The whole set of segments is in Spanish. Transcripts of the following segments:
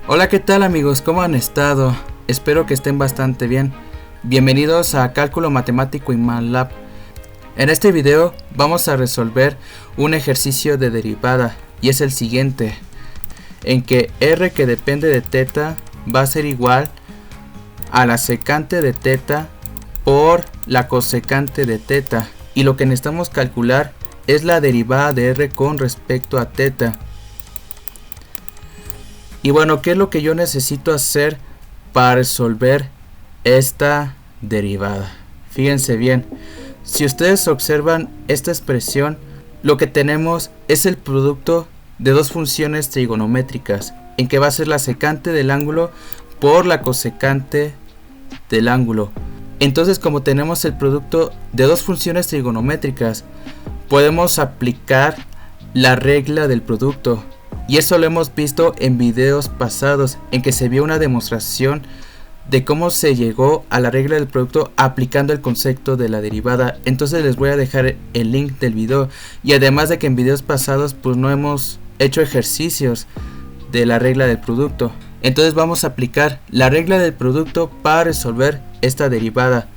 Hola, ¿qué tal amigos? ¿Cómo han estado? Espero que estén bastante bien. Bienvenidos a Cálculo Matemático y MATLAB. En este video vamos a resolver un ejercicio de derivada y es el siguiente, en que r que depende de θ va a ser igual a la secante de θ por la cosecante de θ, y lo que necesitamos calcular es la derivada de r con respecto a θ. Y bueno, ¿qué es lo que yo necesito hacer para resolver esta derivada? Fíjense bien, si ustedes observan esta expresión, lo que tenemos es el producto de dos funciones trigonométricas, en que va a ser la secante del ángulo por la cosecante del ángulo. Entonces, como tenemos el producto de dos funciones trigonométricas, podemos aplicar la regla del producto. Y eso lo hemos visto en videos pasados, en que se vio una demostración de cómo se llegó a la regla del producto aplicando el concepto de la derivada. Entonces les voy a dejar el link del video. Y además de que en videos pasados pues no hemos hecho ejercicios de la regla del producto, entonces vamos a aplicar la regla del producto para resolver esta derivada.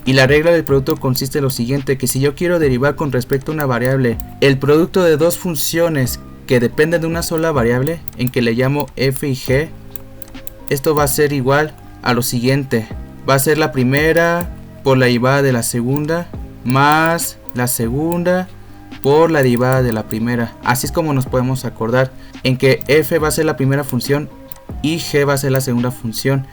Y la regla del producto consiste en lo siguiente, que si yo quiero derivar con respecto a una variable el producto de dos funciones que dependen de una sola variable, en que le llamo f y g, esto va a ser igual a lo siguiente: va a ser la primera por la derivada de la segunda más la segunda por la derivada de la primera. Así es como nos podemos acordar, en que f va a ser la primera función y g va a ser la segunda función,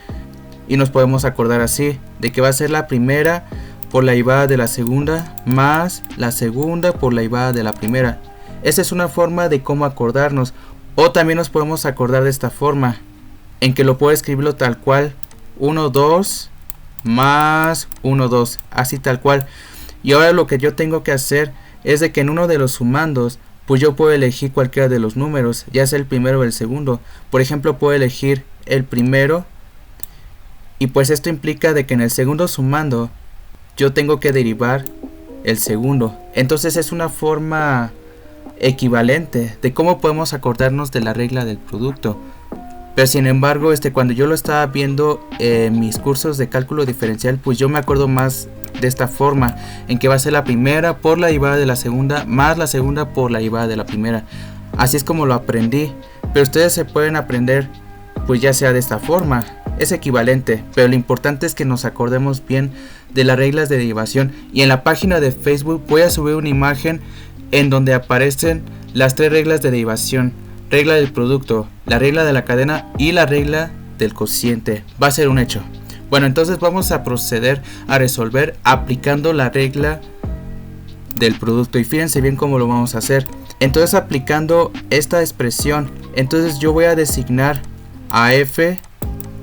y nos podemos acordar así, de que va a ser la primera por la derivada de la segunda más la segunda por la derivada de la primera. Esa es una forma de cómo acordarnos, o también nos podemos acordar de esta forma, en que lo puedo escribirlo tal cual: 1, 2 más 1, 2, así tal cual. Y ahora lo que yo tengo que hacer es de que en uno de los sumandos, pues yo puedo elegir cualquiera de los números, ya sea el primero o el segundo. Por ejemplo, puedo elegir el primero, y pues esto implica de que en el segundo sumando yo tengo que derivar el segundo. Entonces es una forma equivalente de cómo podemos acordarnos de la regla del producto. Pero sin embargo, cuando yo lo estaba viendo en mis cursos de cálculo diferencial, pues yo me acuerdo más de esta forma, en que va a ser la primera por la derivada de la segunda más la segunda por la derivada de la primera. Así es como lo aprendí, pero ustedes se pueden aprender pues ya sea de esta forma, es equivalente, pero lo importante es que nos acordemos bien de las reglas de derivación. Y en la página de Facebook voy a subir una imagen en donde aparecen las tres reglas de derivación: regla del producto, la regla de la cadena y la regla del cociente. Va a ser un hecho. Bueno, entonces vamos a proceder a resolver aplicando la regla del producto, y fíjense bien cómo lo vamos a hacer. Entonces, aplicando esta expresión, entonces yo voy a designar a f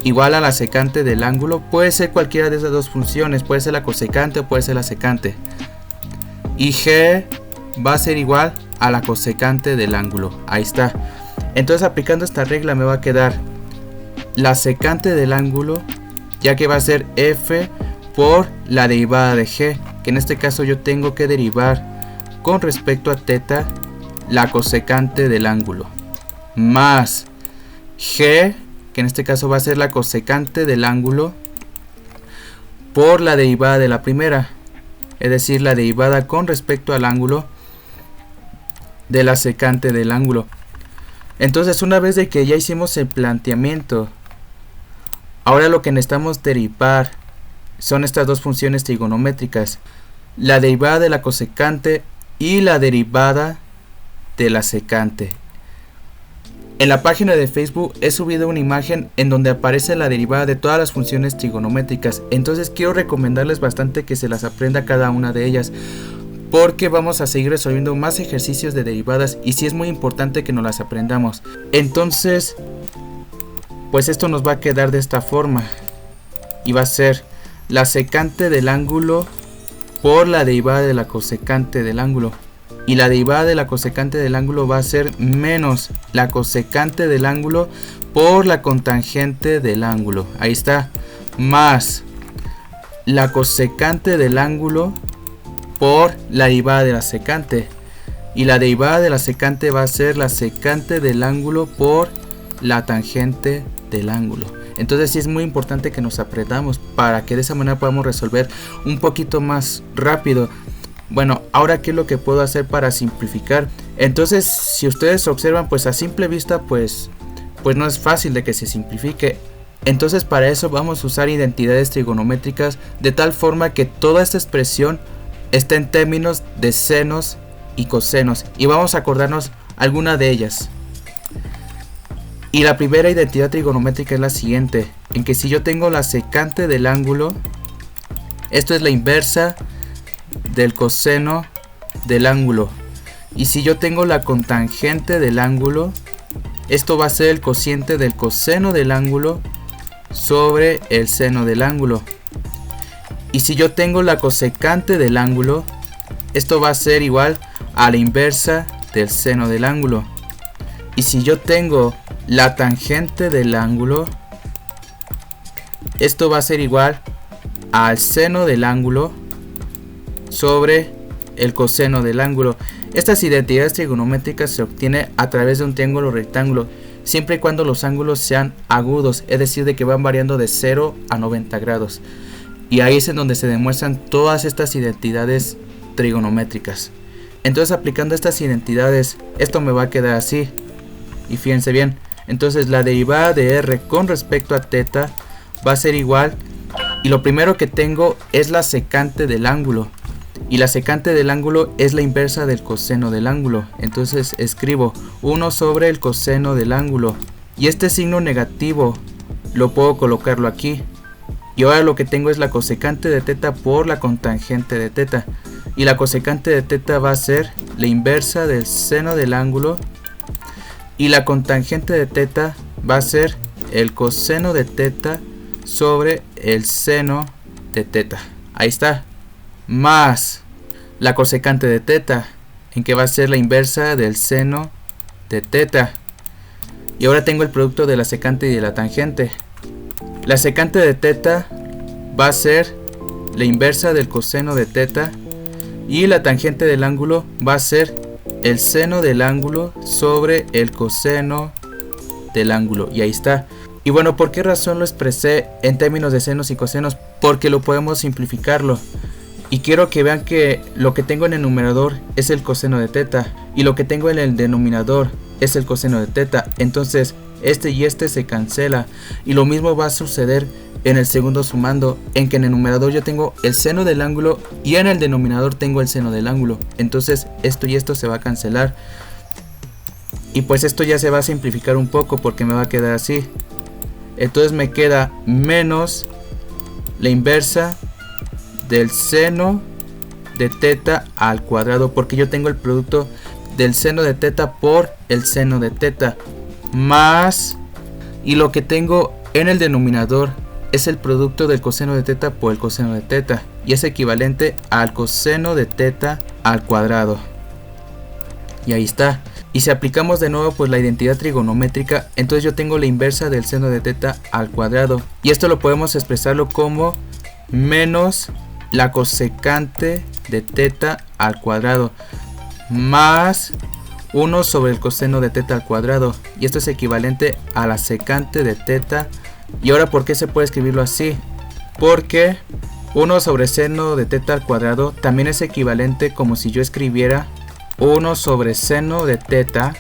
igual a la secante del ángulo. Puede ser cualquiera de esas dos funciones, puede ser la cosecante o puede ser la secante, y g va a ser igual a la cosecante del ángulo. Ahí está. Entonces, aplicando esta regla me va a quedar la secante del ángulo, ya que va a ser f por la derivada de g, que en este caso yo tengo que derivar con respecto a θ la cosecante del ángulo, más g, que en este caso va a ser la cosecante del ángulo por la derivada de la primera, es decir, la derivada con respecto al ángulo de la secante del ángulo. Entonces, una vez de que ya hicimos el planteamiento, ahora lo que necesitamos derivar son estas dos funciones trigonométricas: la derivada de la cosecante y la derivada de la secante. En la página de Facebook he subido una imagen en donde aparece la derivada de todas las funciones trigonométricas. Entonces quiero recomendarles bastante que se las aprenda cada una de ellas, porque vamos a seguir resolviendo más ejercicios de derivadas y sí es muy importante que nos las aprendamos. Entonces, pues esto nos va a quedar de esta forma, y va a ser la secante del ángulo por la derivada de la cosecante del ángulo, y la derivada de la cosecante del ángulo va a ser menos la cosecante del ángulo por la cotangente del ángulo. Ahí está, más la cosecante del ángulo por la derivada de la secante, y la derivada de la secante va a ser la secante del ángulo por la tangente del ángulo. Entonces sí es muy importante que nos aprendamos para que de esa manera podamos resolver un poquito más rápido. Bueno, ahora qué es lo que puedo hacer para simplificar. Entonces si ustedes observan, pues a simple vista pues no es fácil de que se simplifique. Entonces para eso vamos a usar identidades trigonométricas de tal forma que toda esta expresión esté en términos de senos y cosenos, y vamos a acordarnos alguna de ellas. Y la primera identidad trigonométrica es la siguiente, en que si yo tengo la secante del ángulo, esto es la inversa del coseno del ángulo, y si yo tengo la cotangente del ángulo, esto va a ser el cociente del coseno del ángulo sobre el seno del ángulo. Y si yo tengo la cosecante del ángulo, esto va a ser igual a la inversa del seno del ángulo. Y si yo tengo la tangente del ángulo, esto va a ser igual al seno del ángulo sobre el coseno del ángulo. Estas identidades trigonométricas se obtienen a través de un triángulo rectángulo, siempre y cuando los ángulos sean agudos, es decir, de que van variando de 0 a 90 grados. Y ahí es en donde se demuestran todas estas identidades trigonométricas. Entonces, aplicando estas identidades, esto me va a quedar así. Y fíjense bien, entonces la derivada de r con respecto a θ va a ser igual, y lo primero que tengo es la secante del ángulo, y la secante del ángulo es la inversa del coseno del ángulo. Entonces escribo 1 sobre el coseno del ángulo, y este signo negativo lo puedo colocarlo aquí, y ahora lo que tengo es la cosecante de θ por la cotangente de θ, y la cosecante de θ va a ser la inversa del seno del ángulo, y la cotangente de θ va a ser el coseno de θ sobre el seno de θ. Ahí está. Más la cosecante de θ, en que va a ser la inversa del seno de θ. Y ahora tengo el producto de la secante y de la tangente. La secante de θ va a ser la inversa del coseno de θ, y la tangente del ángulo va a ser el seno del ángulo sobre el coseno del ángulo. Y ahí está. Y bueno, ¿por qué razón lo expresé en términos de senos y cosenos? Porque lo podemos simplificarlo. Y quiero que vean que lo que tengo en el numerador es el coseno de θ, y lo que tengo en el denominador es el coseno de θ. Entonces este y este se cancela, y lo mismo va a suceder en el segundo sumando, en que en el numerador yo tengo el seno del ángulo y en el denominador tengo el seno del ángulo. Entonces esto y esto se va a cancelar, y pues esto ya se va a simplificar un poco porque me va a quedar así. Entonces me queda menos la inversa del seno de θ al cuadrado, porque yo tengo el producto del seno de θ por el seno de θ, más, y lo que tengo en el denominador es el producto del coseno de θ por el coseno de θ, y es equivalente al coseno de θ al cuadrado. Y ahí está. Y si aplicamos de nuevo pues la identidad trigonométrica, entonces yo tengo la inversa del seno de θ al cuadrado, y esto lo podemos expresarlo como menos la cosecante de θ al cuadrado más 1 sobre el coseno de θ al cuadrado, y esto es equivalente a la secante de θ. Y ahora, ¿por qué se puede escribirlo así? Porque 1 sobre seno de θ al cuadrado también es equivalente como si yo escribiera 1 sobre seno de θ,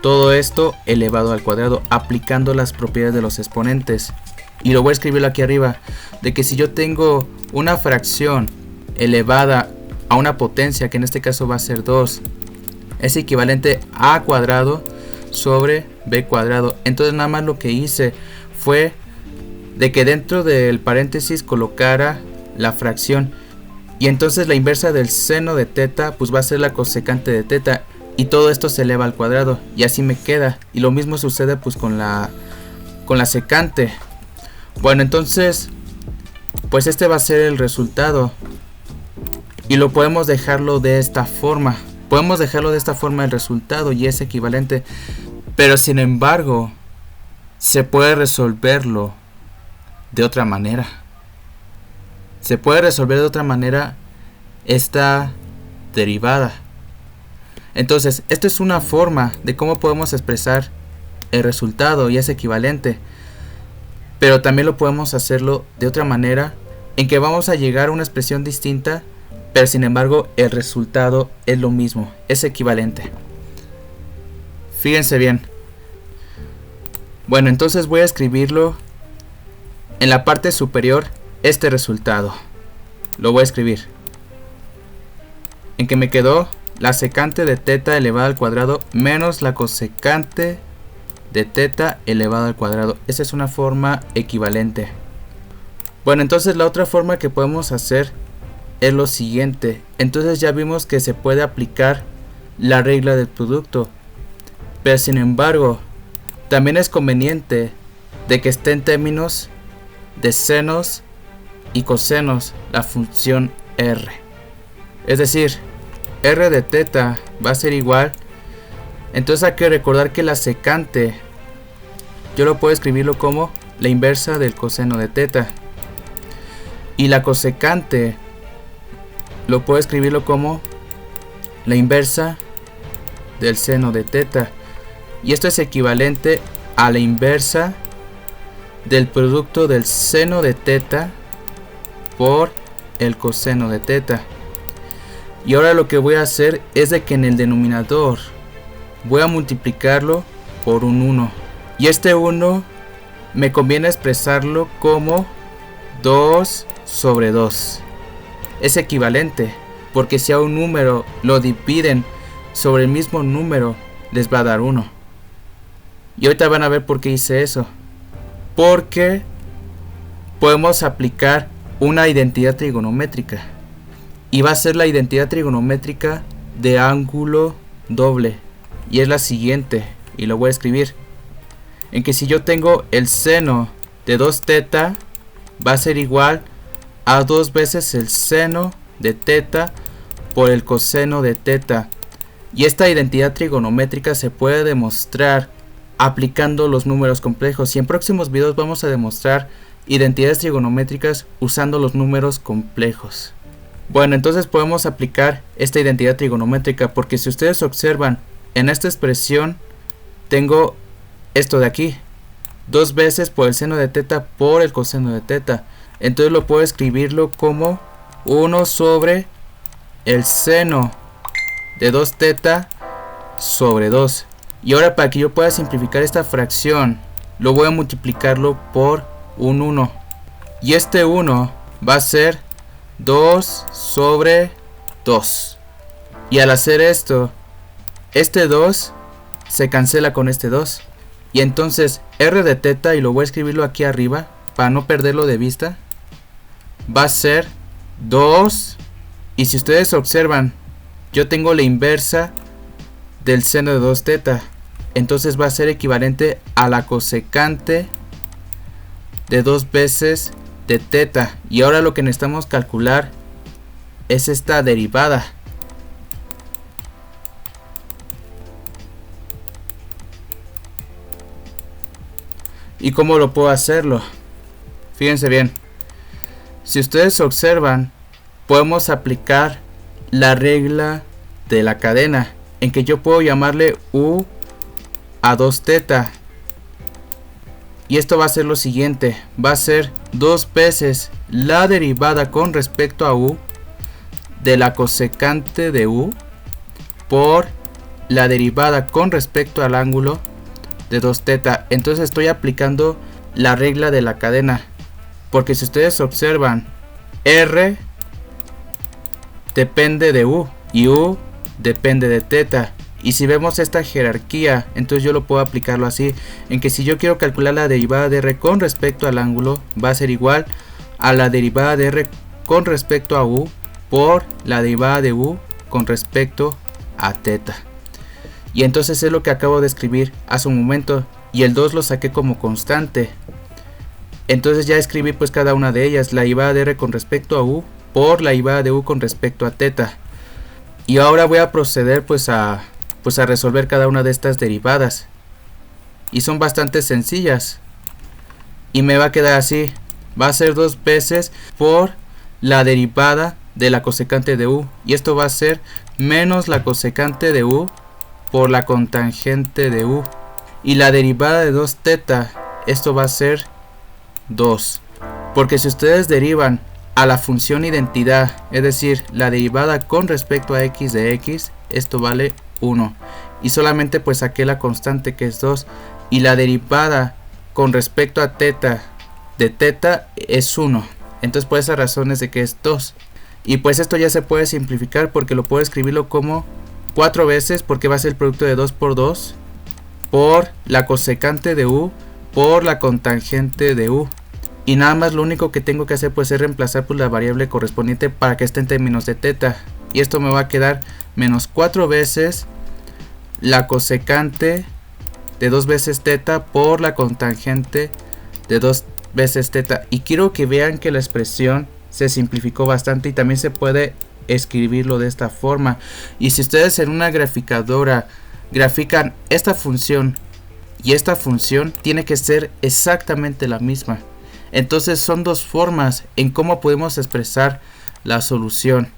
todo esto elevado al cuadrado, aplicando las propiedades de los exponentes. Y lo voy a escribirlo aquí arriba, de que si yo tengo una fracción elevada a una potencia, que en este caso va a ser 2, es equivalente a a cuadrado sobre b cuadrado. Entonces nada más lo que hice fue de que dentro del paréntesis colocara la fracción, y entonces la inversa del seno de θ pues va a ser la cosecante de θ, y todo esto se eleva al cuadrado, y así me queda. Y lo mismo sucede pues con la secante. Bueno, entonces pues este va a ser el resultado, y lo podemos dejarlo de esta forma. Podemos dejarlo de esta forma el resultado, y es equivalente. Pero sin embargo se puede resolverlo de otra manera. Se puede resolver de otra manera esta derivada. Entonces, esta es una forma de cómo podemos expresar el resultado y es equivalente. Pero también lo podemos hacerlo de otra manera, en que vamos a llegar a una expresión distinta, pero sin embargo el resultado es lo mismo, es equivalente. Fíjense bien. Bueno, entonces voy a escribirlo en la parte superior, este resultado. Lo voy a escribir. En que me quedó la secante de teta elevada al cuadrado menos la cosecante de teta elevada al cuadrado. Esa es una forma equivalente. Bueno, entonces la otra forma que podemos hacer es lo siguiente. Entonces ya vimos que se puede aplicar la regla del producto, pero sin embargo también es conveniente de que esté en términos de senos y cosenos la función r. Es decir, r de teta va a ser igual. Entonces hay que recordar que la secante yo lo puedo escribirlo como la inversa del coseno de teta, y la cosecante lo puedo escribirlo como la inversa del seno de teta, y esto es equivalente a la inversa del producto del seno de teta por el coseno de teta. Y ahora lo que voy a hacer es de que en el denominador voy a multiplicarlo por un 1, y este 1 me conviene expresarlo como 2 sobre 2. Es equivalente, porque si a un número lo dividen sobre el mismo número, les va a dar 1. Y ahorita van a ver por qué hice eso. Porque podemos aplicar una identidad trigonométrica, y va a ser la identidad trigonométrica de ángulo doble, y es la siguiente, y lo voy a escribir. En que si yo tengo el seno de 2 teta, va a ser igual a 2 veces el seno de teta por el coseno de teta. Y esta identidad trigonométrica se puede demostrar aplicando los números complejos, y en próximos videos vamos a demostrar identidades trigonométricas usando los números complejos. Bueno, entonces podemos aplicar esta identidad trigonométrica, porque si ustedes observan en esta expresión tengo esto de aquí, 2 veces por el seno de teta por el coseno de teta. Entonces lo puedo escribirlo como 1 sobre el seno de 2 teta sobre 2. Y ahora, para que yo pueda simplificar esta fracción, lo voy a multiplicarlo por un 1. Y este 1 va a ser 2 sobre 2. Y al hacer esto, este 2 se cancela con este 2. Y entonces r de teta, y lo voy a escribirlo aquí arriba para no perderlo de vista, va a ser 2. Y si ustedes observan, yo tengo la inversa del seno de 2 teta. Entonces va a ser equivalente a la cosecante de 2 veces de teta. Y ahora lo que necesitamos calcular es esta derivada. ¿Y cómo lo puedo hacerlo? Fíjense bien. Si ustedes observan, podemos aplicar la regla de la cadena, en que yo puedo llamarle u a 2 teta. Y esto va a ser lo siguiente. Va a ser 2 veces la derivada con respecto a u de la cosecante de u por la derivada con respecto al ángulo de 2 teta. Entonces estoy aplicando la regla de la cadena, porque si ustedes observan, r depende de u y u depende de teta. Y si vemos esta jerarquía, entonces yo lo puedo aplicarlo así, en que si yo quiero calcular la derivada de r con respecto al ángulo, va a ser igual a la derivada de r con respecto a u por la derivada de u con respecto a teta. Y entonces es lo que acabo de escribir hace un momento, y el 2 lo saqué como constante. Entonces ya escribí pues cada una de ellas, la derivada de r con respecto a u por la derivada de u con respecto a teta. Y ahora voy a proceder pues a resolver cada una de estas derivadas, y son bastante sencillas, y me va a quedar así. Va a ser 2 veces por la derivada de la cosecante de u, y esto va a ser menos la cosecante de u por la cotangente de u. Y la derivada de 2 teta, esto va a ser 2. Porque si ustedes derivan a la función identidad, es decir, la derivada con respecto a x de x, esto vale 1. Y solamente pues saqué la constante que es 2. Y la derivada con respecto a teta de teta es 1. Entonces por esas razones de que es 2. Y pues esto ya se puede simplificar porque lo puedo escribirlo como 4 veces, porque va a ser el producto de 2 por 2 por la cosecante de u por la cotangente de u. Y nada más lo único que tengo que hacer pues es reemplazar pues la variable correspondiente para que esté en términos de teta. Y esto me va a quedar menos 4 veces la cosecante de 2 veces teta por la cotangente de 2 veces teta. Y quiero que vean que la expresión se simplificó bastante y también se puede escribirlo de esta forma. Y si ustedes en una graficadora grafican esta función y esta función, tiene que ser exactamente la misma. Entonces son dos formas en cómo podemos expresar la solución.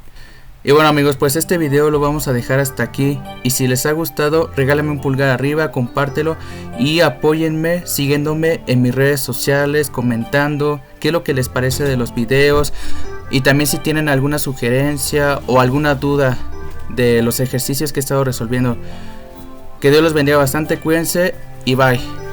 Y bueno amigos, pues este video lo vamos a dejar hasta aquí. Y si les ha gustado, regálenme un pulgar arriba, compártelo y apóyenme siguiéndome en mis redes sociales, comentando qué es lo que les parece de los videos. Y también si tienen alguna sugerencia o alguna duda de los ejercicios que he estado resolviendo. Que Dios los bendiga bastante, cuídense y bye.